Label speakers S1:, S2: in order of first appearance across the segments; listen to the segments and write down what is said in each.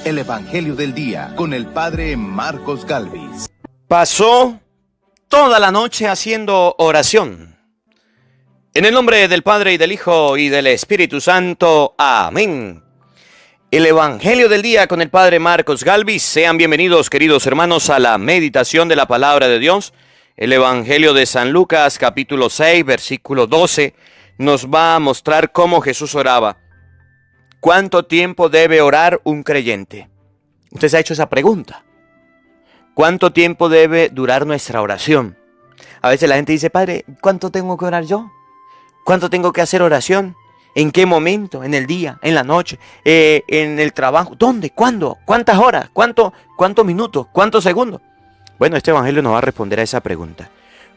S1: el Evangelio del Día con el Padre Marcos Galvis.
S2: Pasó toda la noche haciendo oración. En el nombre del Padre y del Hijo y del Espíritu Santo. Amén. El Evangelio del Día con el Padre Marcos Galvis. Sean bienvenidos, queridos hermanos, a la meditación de la Palabra de Dios. El Evangelio de San Lucas, capítulo 6, versículo 12, nos va a mostrar cómo Jesús oraba. ¿Cuánto tiempo debe orar un creyente? Usted se ha hecho esa pregunta. ¿Cuánto tiempo debe durar nuestra oración? A veces la gente dice, Padre, ¿cuánto tengo que orar yo? ¿Cuánto tengo que hacer oración? ¿En qué momento? ¿En el día? ¿En la noche? ¿En el trabajo? ¿Dónde? ¿Cuándo? ¿Cuántas horas? ¿Cuántos minutos? ¿Cuántos segundos? Bueno, este evangelio nos va a responder a esa pregunta.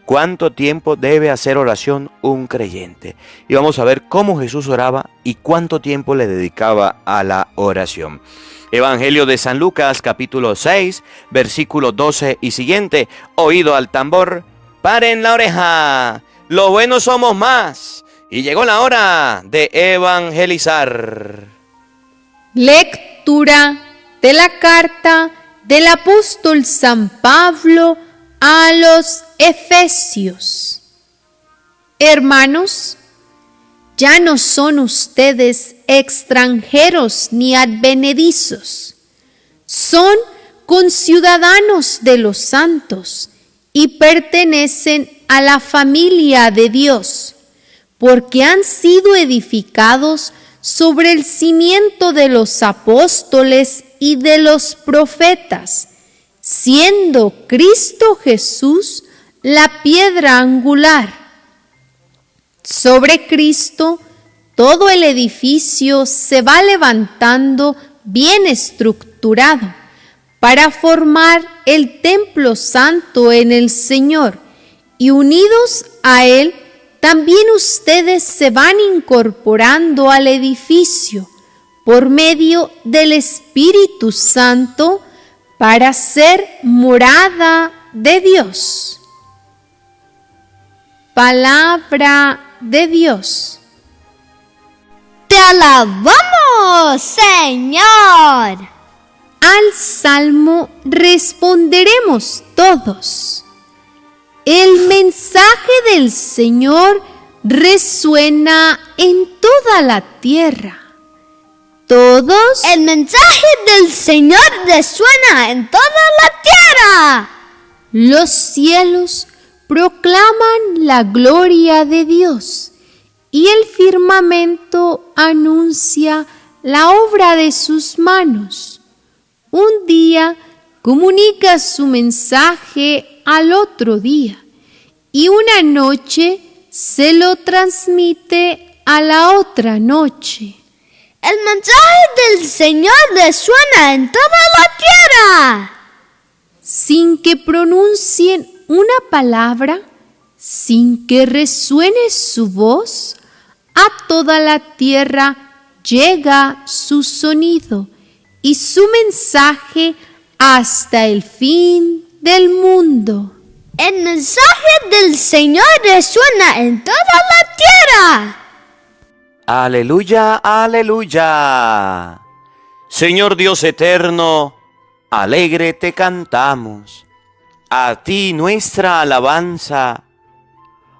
S2: ¿Cuánto tiempo debe hacer oración un creyente? Y vamos a ver cómo Jesús oraba y cuánto tiempo le dedicaba a la oración. Evangelio de San Lucas, capítulo 6, versículo 12 y siguiente. Oído al tambor, paren la oreja. Lo bueno somos más. Y llegó la hora de evangelizar.
S3: Lectura de la carta del apóstol San Pablo a los Efesios. Hermanos, ya no son ustedes extranjeros ni advenedizos, son conciudadanos de los santos y pertenecen a la familia de Dios, porque han sido edificados sobre el cimiento de los apóstoles y de los profetas, siendo Cristo Jesús la piedra angular. Sobre Cristo todo el edificio se va levantando bien estructurado para formar el templo santo en el Señor, y unidos a Él también ustedes se van incorporando al edificio por medio del Espíritu Santo para ser morada de Dios. Palabra de Dios.
S4: ¡Te alabamos, Señor!
S3: Al salmo responderemos todos. El mensaje del Señor resuena en toda la tierra. Todos.
S4: El mensaje del Señor resuena en toda la tierra.
S3: Los cielos proclaman la gloria de Dios y el firmamento anuncia la obra de sus manos. Un día comunica su mensaje al otro día y una noche se lo transmite a la otra noche.
S4: El mensaje del Señor resuena en toda la tierra.
S3: Sin que pronuncien una palabra, sin que resuene su voz, a toda la tierra llega su sonido y su mensaje hasta el fin del mundo.
S4: El mensaje del Señor resuena en toda la tierra.
S2: Aleluya, aleluya. Señor Dios eterno, alegre te cantamos. A ti nuestra alabanza.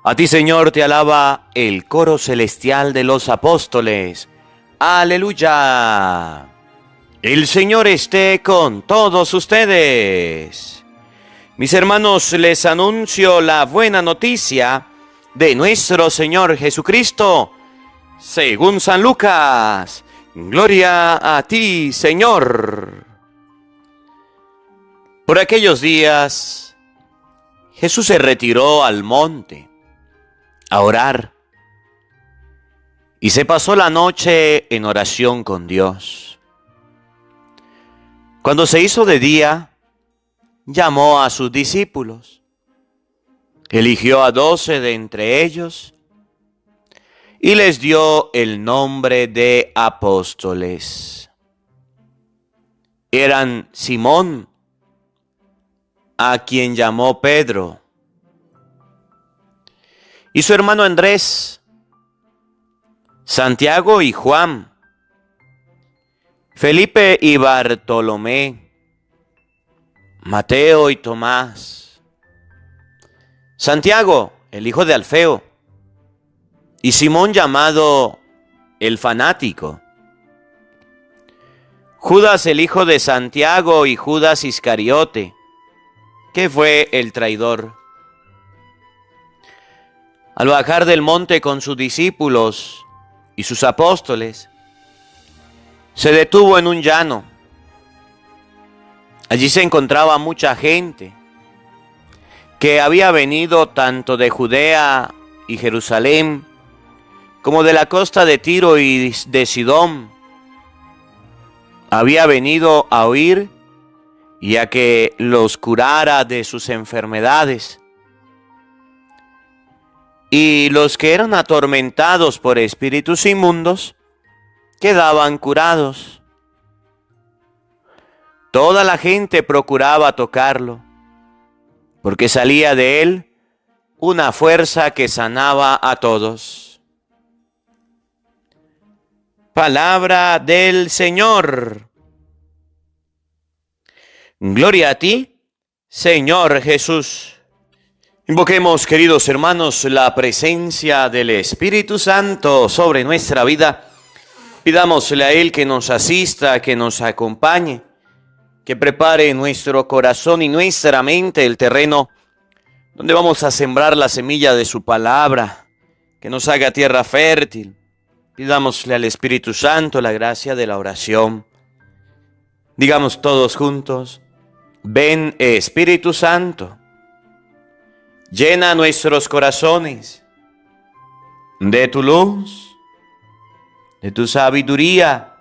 S2: A ti, Señor, te alaba el coro celestial de los apóstoles. Aleluya. El Señor esté con todos ustedes. Mis hermanos, les anuncio la buena noticia de nuestro Señor Jesucristo, según San Lucas. Gloria a ti, Señor. Por aquellos días, Jesús se retiró al monte a orar y se pasó la noche en oración con Dios. Cuando se hizo de día, llamó a sus discípulos, eligió a 12 de entre ellos y les dio el nombre de apóstoles. Eran Simón, a quien llamó Pedro, y su hermano Andrés, Santiago y Juan, Felipe y Bartolomé, Mateo y Tomás, Santiago, el hijo de Alfeo, y Simón llamado el fanático, Judas el hijo de Santiago y Judas Iscariote, que fue el traidor. Al bajar del monte con sus discípulos y sus apóstoles, se detuvo en un llano. Allí se encontraba mucha gente que había venido tanto de Judea y Jerusalén como de la costa de Tiro y de Sidón. Había venido a oír y a que los curara de sus enfermedades. Y los que eran atormentados por espíritus inmundos quedaban curados. Toda la gente procuraba tocarlo, porque salía de él una fuerza que sanaba a todos. Palabra del Señor. Gloria a ti, Señor Jesús. Invoquemos, queridos hermanos, la presencia del Espíritu Santo sobre nuestra vida. Pidámosle a Él que nos asista, que nos acompañe, que prepare nuestro corazón y nuestra mente el terreno donde vamos a sembrar la semilla de su palabra, que nos haga tierra fértil. Pidámosle al Espíritu Santo la gracia de la oración. Digamos todos juntos: ven, Espíritu Santo. Llena nuestros corazones de tu luz, de tu sabiduría,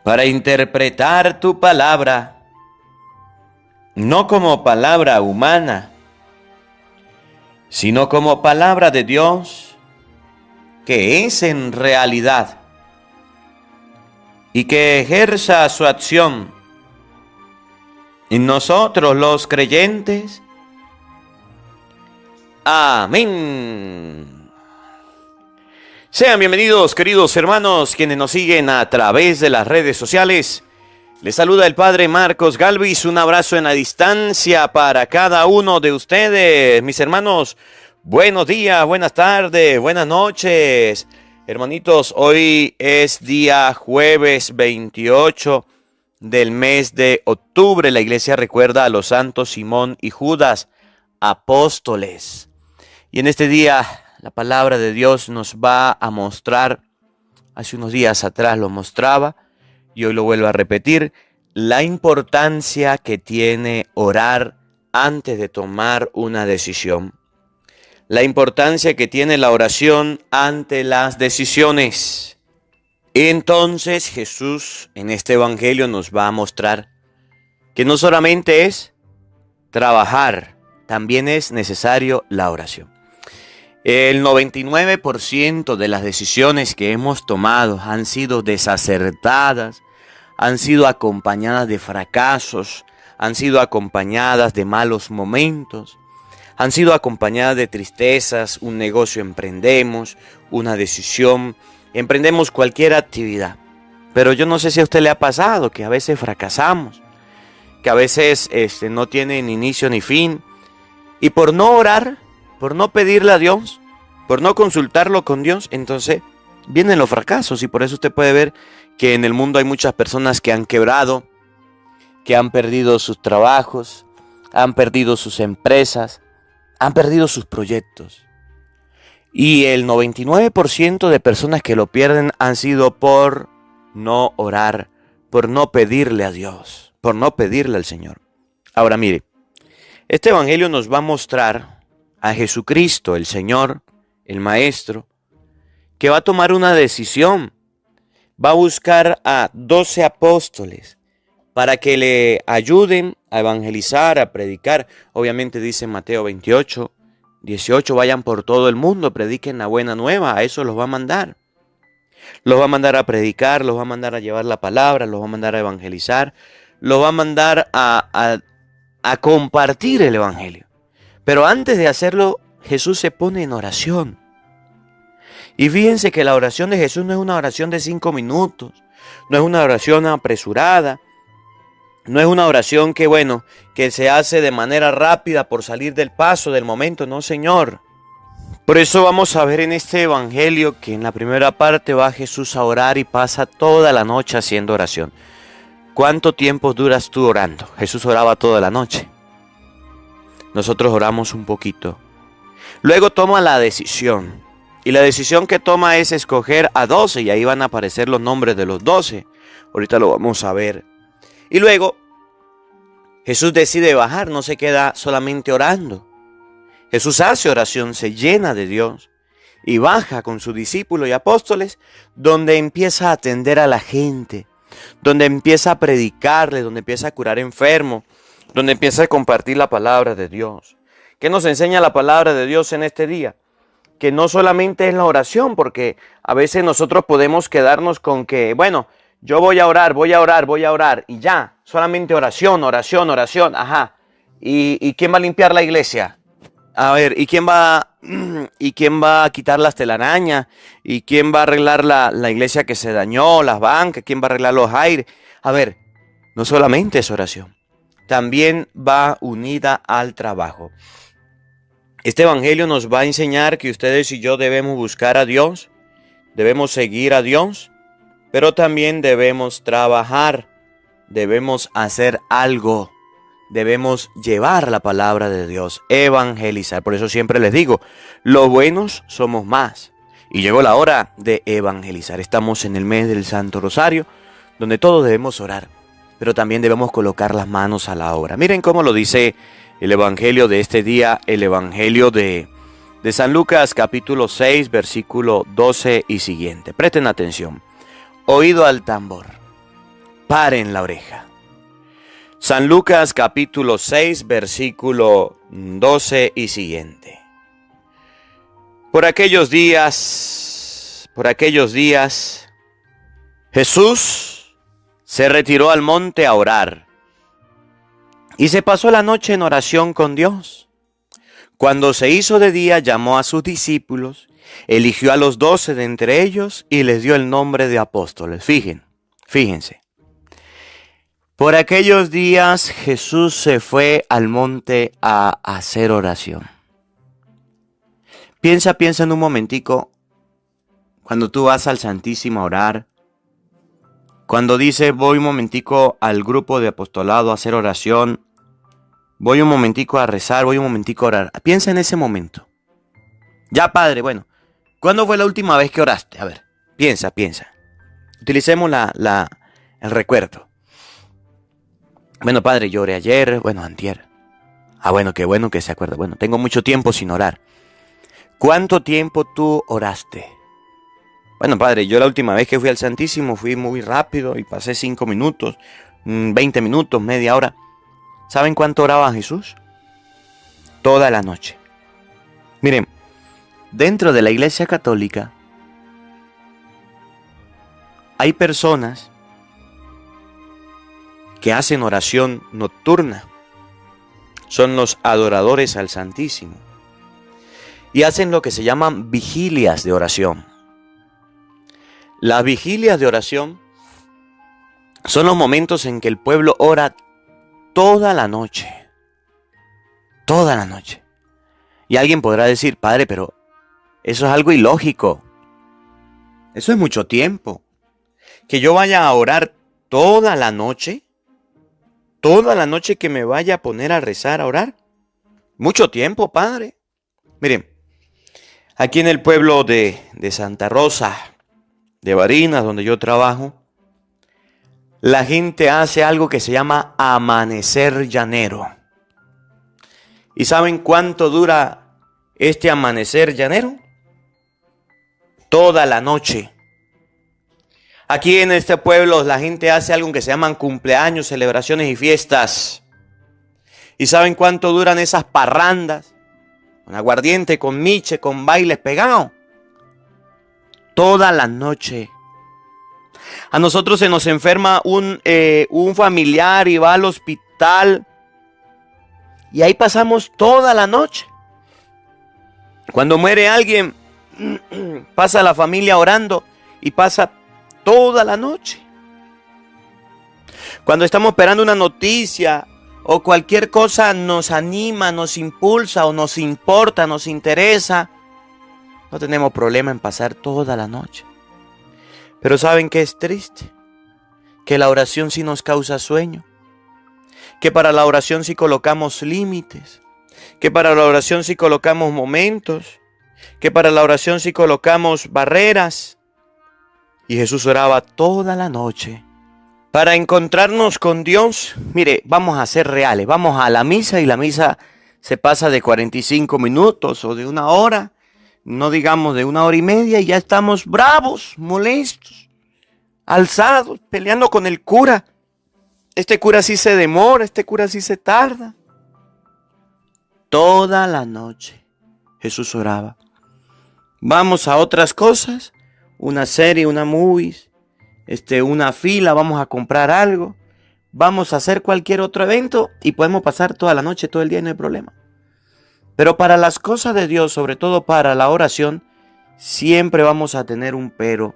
S2: para interpretar tu palabra, no como palabra humana, sino como palabra de Dios, que es en realidad, y que ejerza su acción en nosotros los creyentes. Amén. Sean bienvenidos, queridos hermanos, quienes nos siguen a través de las redes sociales. Les saluda el Padre Marcos Galvis. Un abrazo en la distancia para cada uno de ustedes. Mis hermanos, buenos días, buenas tardes, buenas noches. Hermanitos, hoy es día jueves 28 del mes de octubre. La iglesia recuerda a los santos Simón y Judas, apóstoles. Y en este día la palabra de Dios nos va a mostrar, hace unos días atrás lo mostraba y hoy lo vuelvo a repetir, la importancia que tiene orar antes de tomar una decisión. La importancia que tiene la oración ante las decisiones. Entonces Jesús en este evangelio nos va a mostrar que no solamente es trabajar, también es necesario la oración. El 99% de las decisiones que hemos tomado han sido desacertadas, han sido acompañadas de fracasos, han sido acompañadas de malos momentos, han sido acompañadas de tristezas. Un negocio emprendemos, una decisión, emprendemos cualquier actividad. Pero yo no sé si a usted le ha pasado que a veces fracasamos, que a veces no tiene ni inicio ni fin. Y por no orar, por no pedirle a Dios, por no consultarlo con Dios, entonces vienen los fracasos. Y por eso usted puede ver que en el mundo hay muchas personas que han quebrado, que han perdido sus trabajos, han perdido sus empresas, han perdido sus proyectos. Y el 99% de personas que lo pierden han sido por no orar, por no pedirle a Dios, por no pedirle al Señor. Ahora mire, este evangelio nos va a mostrar a Jesucristo, el Señor, el Maestro, que va a tomar una decisión. Va a buscar a 12 apóstoles para que le ayuden a evangelizar, a predicar. Obviamente dice Mateo 28, 18, vayan por todo el mundo, prediquen la buena nueva. A eso los va a mandar. Los va a mandar a predicar, los va a mandar a llevar la palabra, los va a mandar a evangelizar, los va a mandar a compartir el evangelio. Pero antes de hacerlo, Jesús se pone en oración. Y fíjense que la oración de Jesús no es una oración de 5 minutos, No es una oración apresurada. No es una oración que se hace de manera rápida por salir del paso, del momento. No, Señor. Por eso vamos a ver en este evangelio que en la primera parte va Jesús a orar y pasa toda la noche haciendo oración. ¿Cuánto tiempo duras tú orando? Jesús oraba toda la noche. Nosotros oramos un poquito. Luego toma la decisión. Y la decisión que toma es escoger a 12. Y ahí van a aparecer los nombres de los 12. Ahorita lo vamos a ver. Y luego Jesús decide bajar. No se queda solamente orando. Jesús hace oración, se llena de Dios. Y baja con sus discípulos y apóstoles. Donde empieza a atender a la gente. Donde empieza a predicarle. Donde empieza a curar enfermos. Donde empieza a compartir la palabra de Dios. ¿Qué nos enseña la palabra de Dios en este día? Que no solamente es la oración, porque a veces nosotros podemos quedarnos con que, bueno, yo voy a orar, y ya, solamente oración, ajá. ¿Y quién va a limpiar la iglesia? A ver, ¿y quién va a quitar las telarañas? ¿Y quién va a arreglar la iglesia que se dañó, las bancas? ¿Quién va a arreglar los aires? A ver, no solamente es oración, también va unida al trabajo. Este evangelio nos va a enseñar que ustedes y yo debemos buscar a Dios, debemos seguir a Dios, pero también debemos trabajar, debemos hacer algo, debemos llevar la palabra de Dios, evangelizar. Por eso siempre les digo, los buenos somos más. Y llegó la hora de evangelizar. Estamos en el mes del Santo Rosario, donde todos debemos orar, pero también debemos colocar las manos a la obra. Miren cómo lo dice el evangelio de este día, el evangelio de San Lucas, capítulo 6, versículo 12 y siguiente. Presten atención. Oído al tambor, paren la oreja. San Lucas, capítulo 6, versículo 12 y siguiente. Por aquellos días, Jesús se retiró al monte a orar. Y se pasó la noche en oración con Dios. Cuando se hizo de día, llamó a sus discípulos, eligió a los 12 de entre ellos y les dio el nombre de apóstoles. Fíjense. Por aquellos días Jesús se fue al monte a hacer oración. Piensa en un momentico, cuando tú vas al Santísimo a orar, cuando dices voy un momentico al grupo de apostolado a hacer oración, voy un momentico a rezar, voy un momentico a orar. Piensa en ese momento. Ya, Padre, bueno, ¿cuándo fue la última vez que oraste? A ver, piensa. Utilicemos el recuerdo. Bueno, Padre, yo oré ayer, antier. Bueno, qué bueno que se acuerda. Bueno, tengo mucho tiempo sin orar. ¿Cuánto tiempo tú oraste? Bueno, Padre, yo la última vez que fui al Santísimo fui muy rápido y pasé 5 minutos, 20 minutos, media hora. ¿Saben cuánto oraba Jesús? Toda la noche. Miren, dentro de la Iglesia Católica hay personas que hacen oración nocturna. Son los adoradores al Santísimo. Y hacen lo que se llaman vigilias de oración. Las vigilias de oración son los momentos en que el pueblo ora toda la noche. Toda la noche. Y alguien podrá decir, Padre, pero eso es algo ilógico. Eso es mucho tiempo. Que yo vaya a orar toda la noche. Toda la noche que me vaya a poner a rezar, a orar. Mucho tiempo, Padre. Miren, aquí en el pueblo de Santa Rosa de Barinas, donde yo trabajo, la gente hace algo que se llama amanecer llanero. ¿Y saben cuánto dura este amanecer llanero? Toda la noche. Aquí en este pueblo la gente hace algo que se llaman cumpleaños, celebraciones y fiestas. ¿Y saben cuánto duran esas parrandas? Con aguardiente, con miche, con bailes pegados. Toda la noche. A nosotros se nos enferma un familiar y va al hospital. Y ahí pasamos toda la noche. Cuando muere alguien, pasa la familia orando y pasa toda la noche. Cuando estamos esperando una noticia o cualquier cosa nos anima, nos impulsa o nos importa, nos interesa, no tenemos problema en pasar toda la noche. Pero ¿saben qué es triste? Que la oración sí nos causa sueño. Que para la oración sí colocamos límites. Que para la oración sí colocamos momentos. Que para la oración sí colocamos barreras. Y Jesús oraba toda la noche. Para encontrarnos con Dios, mire, vamos a ser reales. Vamos a la misa y la misa se pasa de 45 minutos o de una hora. No digamos de una hora y media y ya estamos bravos, molestos, alzados, peleando con el cura. Este cura sí se demora, este cura sí se tarda. Toda la noche Jesús oraba. Vamos a otras cosas, una serie, una movies, una fila, vamos a comprar algo, vamos a hacer cualquier otro evento y podemos pasar toda la noche, todo el día y no hay problema. Pero para las cosas de Dios, sobre todo para la oración, siempre vamos a tener un pero,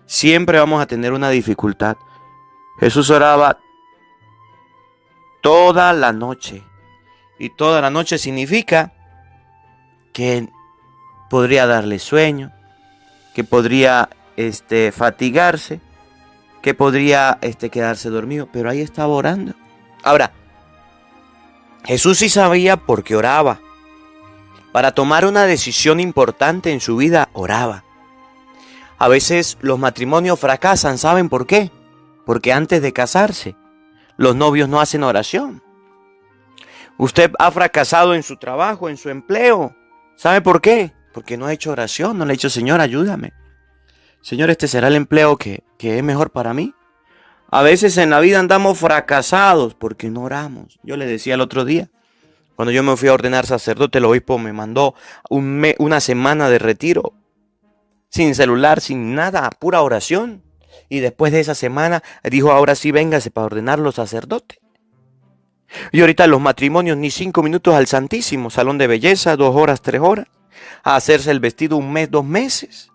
S2: siempre vamos a tener una dificultad. Jesús oraba toda la noche. Y toda la noche significa que podría darle sueño, que podría fatigarse, que podría quedarse dormido, pero ahí estaba orando. Ahora, Jesús sí sabía por qué oraba. Para tomar una decisión importante en su vida, oraba. A veces los matrimonios fracasan, ¿saben por qué? Porque antes de casarse, los novios no hacen oración. Usted ha fracasado en su trabajo, en su empleo. ¿Sabe por qué? Porque no ha hecho oración, no le ha dicho, Señor, ayúdame. Señor, este será el empleo que es mejor para mí. A veces en la vida andamos fracasados porque no oramos. Yo le decía el otro día, cuando yo me fui a ordenar sacerdote, el obispo me mandó una semana de retiro. Sin celular, sin nada, pura oración. Y después de esa semana dijo, ahora sí véngase para ordenarlo sacerdote. Y ahorita los matrimonios ni 5 minutos al Santísimo, salón de belleza, 2 horas, 3 horas. A hacerse el vestido 1 mes, 2 meses.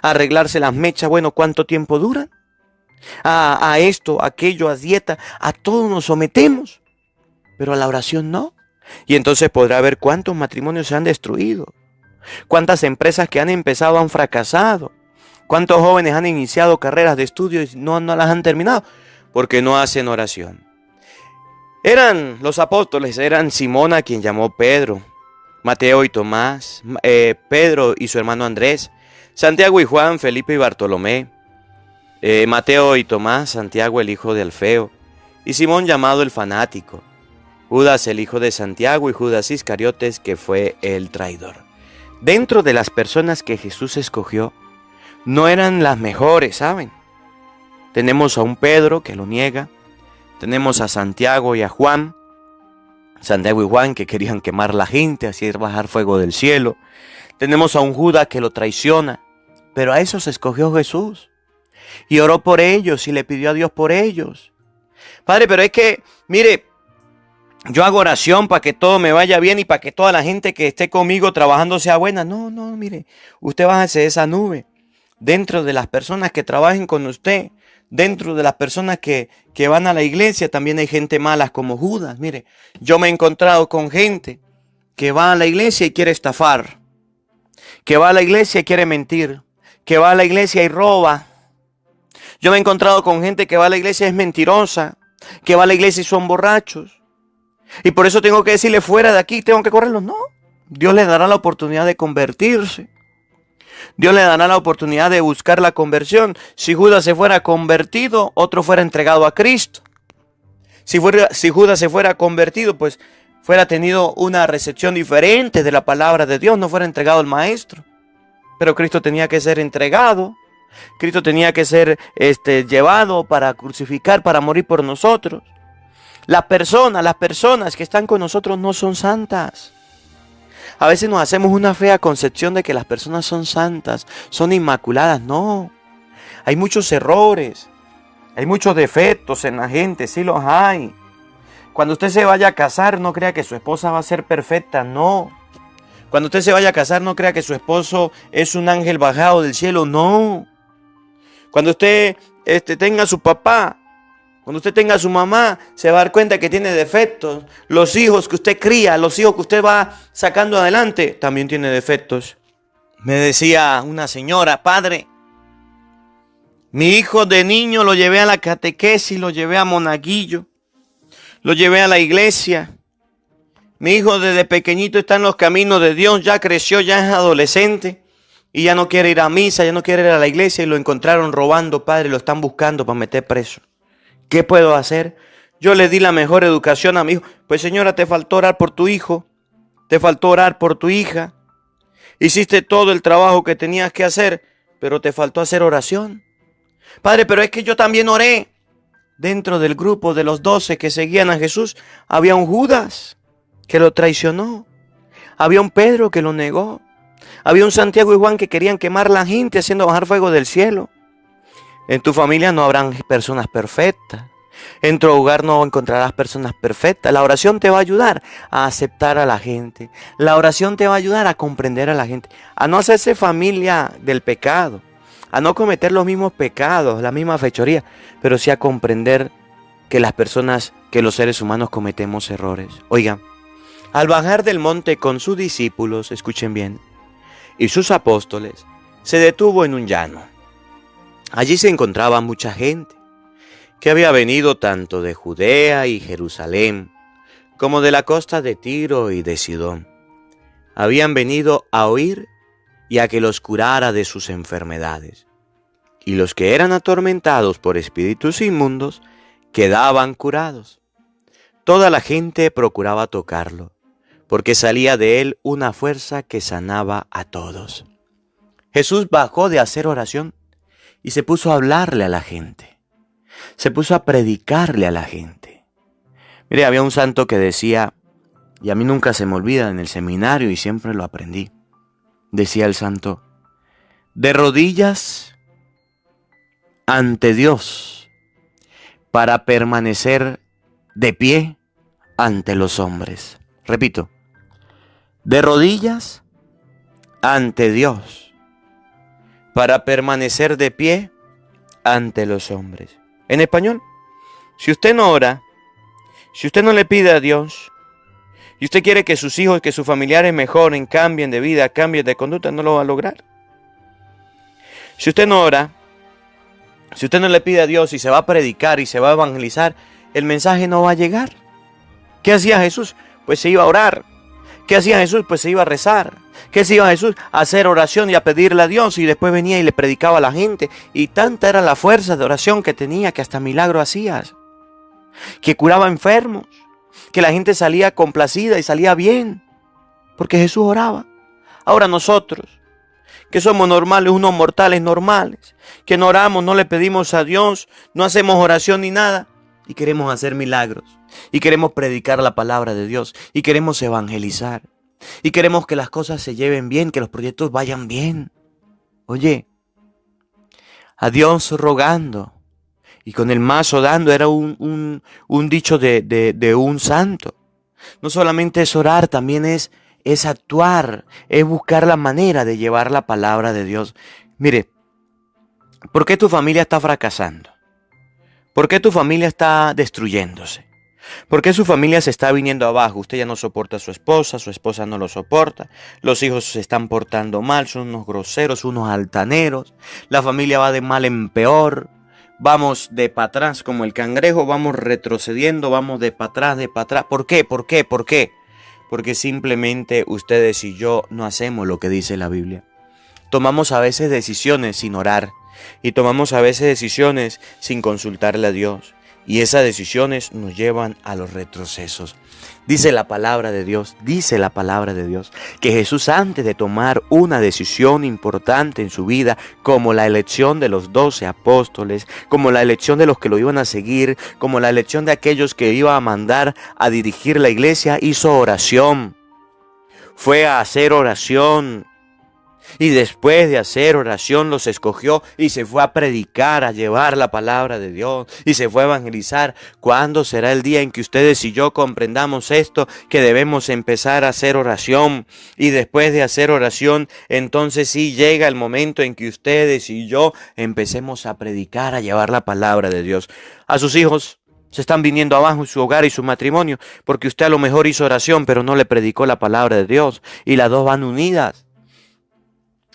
S2: A arreglarse las mechas, bueno, ¿cuánto tiempo duran? A esto, aquello, a dieta, a todo nos sometemos. Pero a la oración no. Y entonces podrá ver cuántos matrimonios se han destruido. Cuántas empresas que han empezado han fracasado. Cuántos jóvenes han iniciado carreras de estudio y no las han terminado. Porque no hacen oración. Eran los apóstoles, eran Simón a quien llamó Pedro, Mateo y Tomás, Pedro y su hermano Andrés, Santiago y Juan, Felipe y Bartolomé, Mateo y Tomás, Santiago el hijo de Alfeo, y Simón llamado el fanático, Judas el hijo de Santiago y Judas Iscariotes que fue el traidor. Dentro de las personas que Jesús escogió, no eran las mejores, ¿saben? Tenemos a un Pedro que lo niega, tenemos a Santiago y a Juan, Santiago y Juan que querían quemar la gente, así bajar fuego del cielo. Tenemos a un Judas que lo traiciona, pero a esos escogió Jesús. Y oró por ellos y le pidió a Dios por ellos. Padre, pero es que, mire, yo hago oración para que todo me vaya bien y para que toda la gente que esté conmigo trabajando sea buena. No, mire, usted bájese de esa nube. Dentro de las personas que trabajen con usted, dentro de las personas que van a la iglesia, también hay gente mala como Judas. Mire, yo me he encontrado con gente que va a la iglesia y quiere estafar, que va a la iglesia y quiere mentir, que va a la iglesia y roba. Yo me he encontrado con gente que va a la iglesia y es mentirosa, que va a la iglesia y son borrachos. Y por eso tengo que decirle, fuera de aquí, tengo que correrlos. No, Dios les dará la oportunidad de convertirse. Dios le dará la oportunidad de buscar la conversión. Si Judas se fuera convertido, otro fuera entregado a Cristo. Si Judas se fuera convertido, pues fuera tenido una recepción diferente de la palabra de Dios, no fuera entregado al maestro. Pero Cristo tenía que ser entregado. Cristo tenía que ser llevado para crucificar, para morir por nosotros. Las personas que están con nosotros no son santas. A veces nos hacemos una fea concepción de que las personas son santas, son inmaculadas. No, hay muchos errores, hay muchos defectos en la gente, sí los hay. Cuando usted se vaya a casar, no crea que su esposa va a ser perfecta, no. Cuando usted se vaya a casar, no crea que su esposo es un ángel bajado del cielo, no. Cuando usted tenga a su papá, Cuando usted tenga a su mamá, se va a dar cuenta que tiene defectos. Los hijos que usted cría, los hijos que usted va sacando adelante, también tiene defectos. Me decía una señora: padre, mi hijo de niño lo llevé a la catequesis, lo llevé a monaguillo, lo llevé a la iglesia. Mi hijo desde pequeñito está en los caminos de Dios, ya creció, ya es adolescente y ya no quiere ir a misa, ya no quiere ir a la iglesia y lo encontraron robando, padre, lo están buscando para meter preso. ¿Qué puedo hacer? Yo le di la mejor educación a mi hijo. Pues señora, te faltó orar por tu hijo, te faltó orar por tu hija. Hiciste todo el trabajo que tenías que hacer, pero te faltó hacer oración. Padre, pero es que yo también oré. Dentro del grupo de los 12 que seguían a Jesús, había un Judas que lo traicionó. Había un Pedro que lo negó. Había un Santiago y Juan que querían quemar a la gente haciendo bajar fuego del cielo. En tu familia no habrán personas perfectas. En tu hogar no encontrarás personas perfectas. La oración te va a ayudar a aceptar a la gente. La oración te va a ayudar a comprender a la gente. A no hacerse familia del pecado. A no cometer los mismos pecados, la misma fechoría. Pero sí a comprender que las personas, que los seres humanos cometemos errores. Oigan, al bajar del monte con sus discípulos, escuchen bien, y sus apóstoles, se detuvo en un llano. Allí se encontraba mucha gente que había venido tanto de Judea y Jerusalén como de la costa de Tiro y de Sidón. Habían venido a oír y a que los curara de sus enfermedades. Y los que eran atormentados por espíritus inmundos quedaban curados. Toda la gente procuraba tocarlo, porque salía de él una fuerza que sanaba a todos. Jesús bajó de hacer oración y se puso a hablarle a la gente. Se puso a predicarle a la gente. Mire, había un santo que decía, y a mí nunca se me olvida en el seminario y siempre lo aprendí. Decía el santo: de rodillas ante Dios para permanecer de pie ante los hombres. Repito, de rodillas ante Dios para permanecer de pie ante los hombres. En español, si usted no ora, si usted no le pide a Dios, y usted quiere que sus hijos, que sus familiares mejoren, cambien de vida, cambien de conducta, no lo va a lograr. Si usted no ora, si usted no le pide a Dios y se va a predicar y se va a evangelizar, el mensaje no va a llegar. ¿Qué hacía Jesús? Pues se iba a orar. ¿Qué hacía Jesús? Pues se iba a rezar. ¿Qué hacía Jesús? A hacer oración y a pedirle a Dios, y después venía y le predicaba a la gente. Y tanta era la fuerza de oración que tenía que hasta milagro hacías. Que curaba enfermos. Que la gente salía complacida y salía bien. Porque Jesús oraba. Ahora nosotros, que somos normales, unos mortales normales, que no oramos, no le pedimos a Dios, no hacemos oración ni nada, y queremos hacer milagros, y queremos predicar la palabra de Dios, y queremos evangelizar, y queremos que las cosas se lleven bien, que los proyectos vayan bien. Oye, a Dios rogando y con el mazo dando era un dicho de un santo. No solamente es orar, también es actuar, es buscar la manera de llevar la palabra de Dios. Mire, ¿por qué tu familia está fracasando? ¿Por qué tu familia está destruyéndose? ¿Por qué su familia se está viniendo abajo? Usted ya no soporta a su esposa no lo soporta, los hijos se están portando mal, son unos groseros, unos altaneros, la familia va de mal en peor, vamos de para atrás como el cangrejo, vamos retrocediendo, vamos de para atrás, de para atrás. ¿Por qué? ¿Por qué? ¿Por qué? Porque simplemente ustedes y yo no hacemos lo que dice la Biblia. Tomamos a veces decisiones sin orar y tomamos a veces decisiones sin consultarle a Dios. Y esas decisiones nos llevan a los retrocesos. Dice la palabra de Dios, que Jesús, antes de tomar una decisión importante en su vida, como la elección de los 12 apóstoles, como la elección de los que lo iban a seguir, como la elección de aquellos que iba a mandar a dirigir la iglesia, hizo oración. Fue a hacer oración. Y después de hacer oración los escogió y se fue a predicar, a llevar la palabra de Dios y se fue a evangelizar. ¿Cuándo será el día en que ustedes y yo comprendamos esto? Que debemos empezar a hacer oración y después de hacer oración, entonces sí llega el momento en que ustedes y yo empecemos a predicar, a llevar la palabra de Dios. A sus hijos se están viniendo abajo su hogar y su matrimonio porque usted a lo mejor hizo oración pero no le predicó la palabra de Dios y las dos van unidas.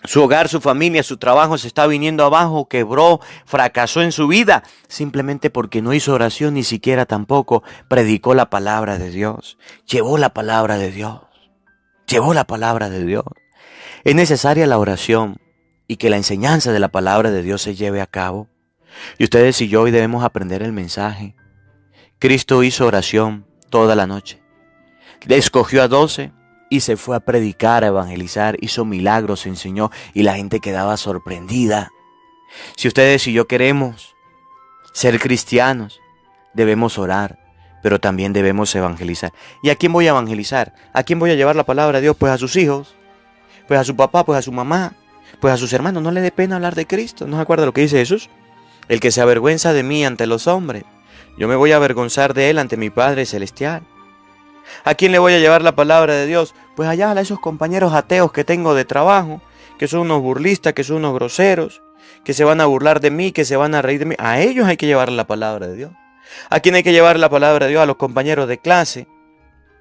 S2: Su hogar, su familia, su trabajo se está viniendo abajo, quebró, fracasó en su vida, simplemente porque no hizo oración, ni siquiera tampoco predicó la palabra de Dios. Llevó la palabra de Dios. Llevó la palabra de Dios. Es necesaria la oración y que la enseñanza de la palabra de Dios se lleve a cabo. Y ustedes y yo hoy debemos aprender el mensaje. Cristo hizo oración toda la noche. Le escogió a 12. Y se fue a predicar, a evangelizar, hizo milagros, enseñó y la gente quedaba sorprendida. Si ustedes y yo queremos ser cristianos, debemos orar, pero también debemos evangelizar. ¿Y a quién voy a evangelizar? ¿A quién voy a llevar la palabra de Dios? Pues a sus hijos, pues a su papá, pues a su mamá, pues a sus hermanos. No le dé pena hablar de Cristo. ¿No se acuerda lo que dice Jesús? El que se avergüenza de mí ante los hombres, yo me voy a avergonzar de él ante mi Padre Celestial. ¿A quién le voy a llevar la palabra de Dios? Pues allá a esos compañeros ateos que tengo de trabajo, que son unos burlistas, que son unos groseros, que se van a burlar de mí, que se van a reír de mí. A ellos hay que llevar la palabra de Dios. ¿A quién hay que llevar la palabra de Dios? A los compañeros de clase,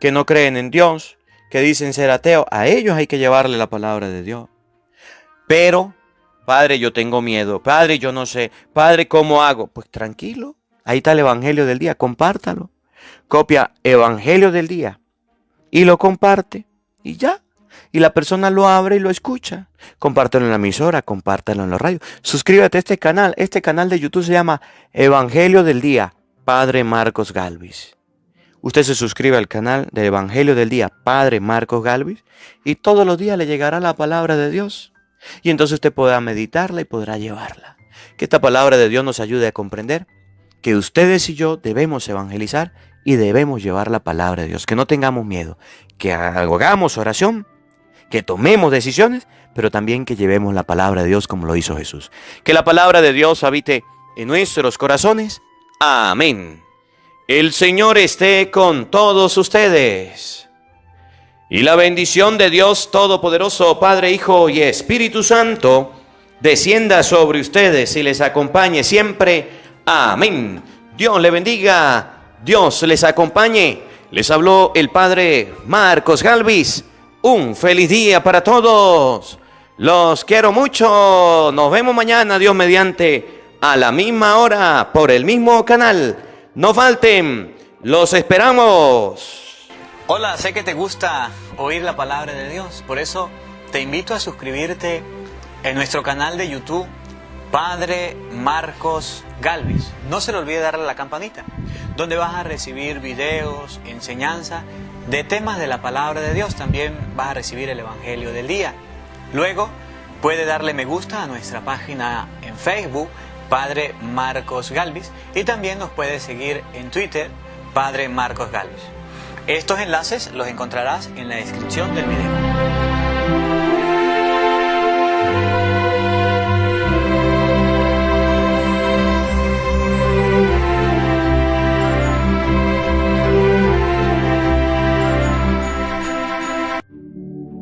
S2: que no creen en Dios, que dicen ser ateos. A ellos hay que llevarle la palabra de Dios. Pero, Padre, yo tengo miedo. Padre, yo no sé. Padre, ¿cómo hago? Pues tranquilo. Ahí está el Evangelio del día. Compártalo. Copia Evangelio del día y lo comparte y ya. Y la persona lo abre y lo escucha. Compártelo en la emisora, compártelo en los radios. Suscríbete a este canal. Este canal de YouTube se llama Evangelio del Día, Padre Marcos Galvis. Usted se suscribe al canal de Evangelio del Día, Padre Marcos Galvis, y todos los días le llegará la palabra de Dios. Y entonces usted podrá meditarla y podrá llevarla. Que esta palabra de Dios nos ayude a comprender que ustedes y yo debemos evangelizar y debemos llevar la palabra de Dios. Que no tengamos miedo, que hagamos oración, que tomemos decisiones, pero también que llevemos la palabra de Dios como lo hizo Jesús. Que la palabra de Dios habite en nuestros corazones. Amén. El Señor esté con todos ustedes. Y la bendición de Dios Todopoderoso, Padre, Hijo y Espíritu Santo, descienda sobre ustedes y les acompañe siempre. Amén. Dios le bendiga. Dios les acompañe. Les habló el Padre Marcos Galvis. Un feliz día para todos. Los quiero mucho. Nos vemos mañana, Dios mediante, a la misma hora, por el mismo canal. No falten. Los esperamos.
S5: Hola, sé que te gusta oír la palabra de Dios. Por eso te invito a suscribirte en nuestro canal de YouTube, Padre Marcos Galvis. No se le olvide darle a la campanita, donde vas a recibir videos, enseñanza de temas de la palabra de Dios. También vas a recibir el Evangelio del día. Luego puede darle me gusta a nuestra página en Facebook, Padre Marcos Galvis, y también nos puede seguir en Twitter, Padre Marcos Galvis. Estos enlaces los encontrarás en la descripción del video.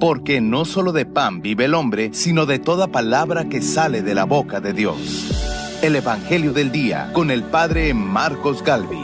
S1: Porque no solo de pan vive el hombre, sino de toda palabra que sale de la boca de Dios. El Evangelio del Día, con el Padre Marcos Galvis.